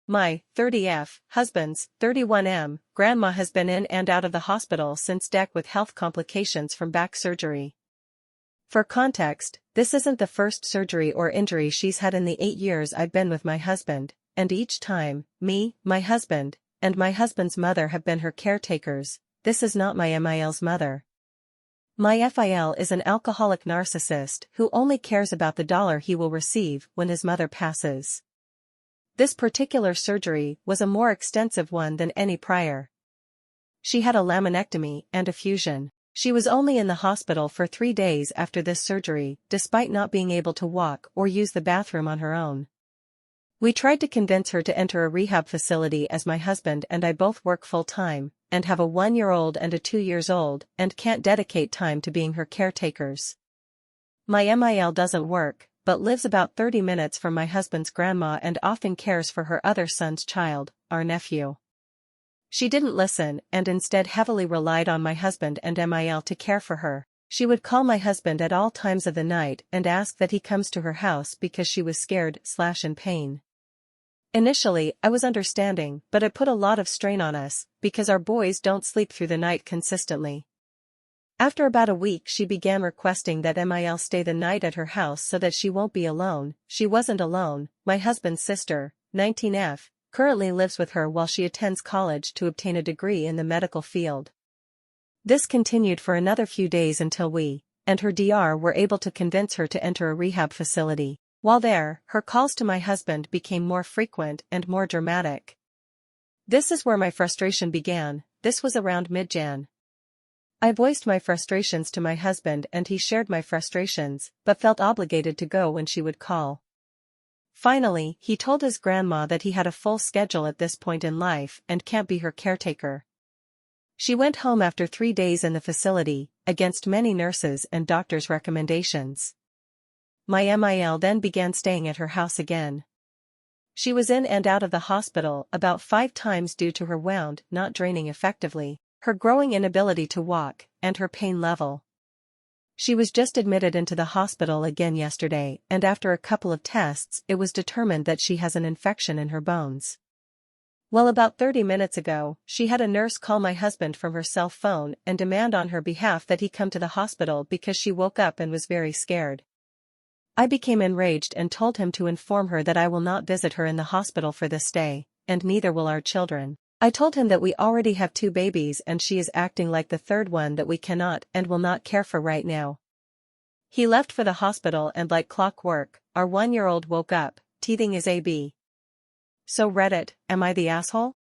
My 30F husband's 31M grandma has been in and out of the hospital since DEC with health complications from back surgery. For context, this isn't the first surgery or injury she's had in the 8 years I've been with my husband, and each time, me, my husband, and my husband's mother have been her caretakers. This is not my MIL's mother. My FIL is an alcoholic narcissist who only cares about the dollar he will receive when his mother passes. This particular surgery was a more extensive one than any prior. She had a laminectomy and a fusion. She was only in the hospital for 3 days after this surgery, despite not being able to walk or use the bathroom on her own. We tried to convince her to enter a rehab facility as my husband and I both work full-time, and have a 1-year-old and a 2-year-old, and can't dedicate time to being her caretakers. My MIL doesn't work, but lives about 30 minutes from my husband's grandma and often cares for her other son's child, our nephew. She didn't listen and instead heavily relied on my husband and MIL to care for her. She would call my husband at all times of the night and ask that he comes to her house because she was scared/in pain. Initially, I was understanding, but it put a lot of strain on us, because our boys don't sleep through the night consistently. After about a week she began requesting that MIL stay the night at her house so that she won't be alone. She wasn't alone. My husband's sister, 19F, currently lives with her while she attends college to obtain a degree in the medical field. This continued for another few days until we, and her DR, were able to convince her to enter a rehab facility. While there, her calls to my husband became more frequent and more dramatic. This is where my frustration began. This was around mid-Jan. I voiced my frustrations to my husband and he shared my frustrations, but felt obligated to go when she would call. Finally, he told his grandma that he had a full schedule at this point in life and can't be her caretaker. She went home after 3 days in the facility, against many nurses' and doctors' recommendations. My MIL then began staying at her house again. She was in and out of the hospital about 5 times due to her wound not draining effectively, her growing inability to walk, and her pain level. She was just admitted into the hospital again yesterday, and after a couple of tests it was determined that she has an infection in her bones. Well, about 30 minutes ago, she had a nurse call my husband from her cell phone and demand on her behalf that he come to the hospital because she woke up and was very scared. I became enraged and told him to inform her that I will not visit her in the hospital for this stay, and neither will our children. I told him that we already have 2 babies and she is acting like the third one that we cannot and will not care for right now. He left for the hospital and like clockwork, our 1-year-old woke up, teething his AB. So Reddit, am I the asshole?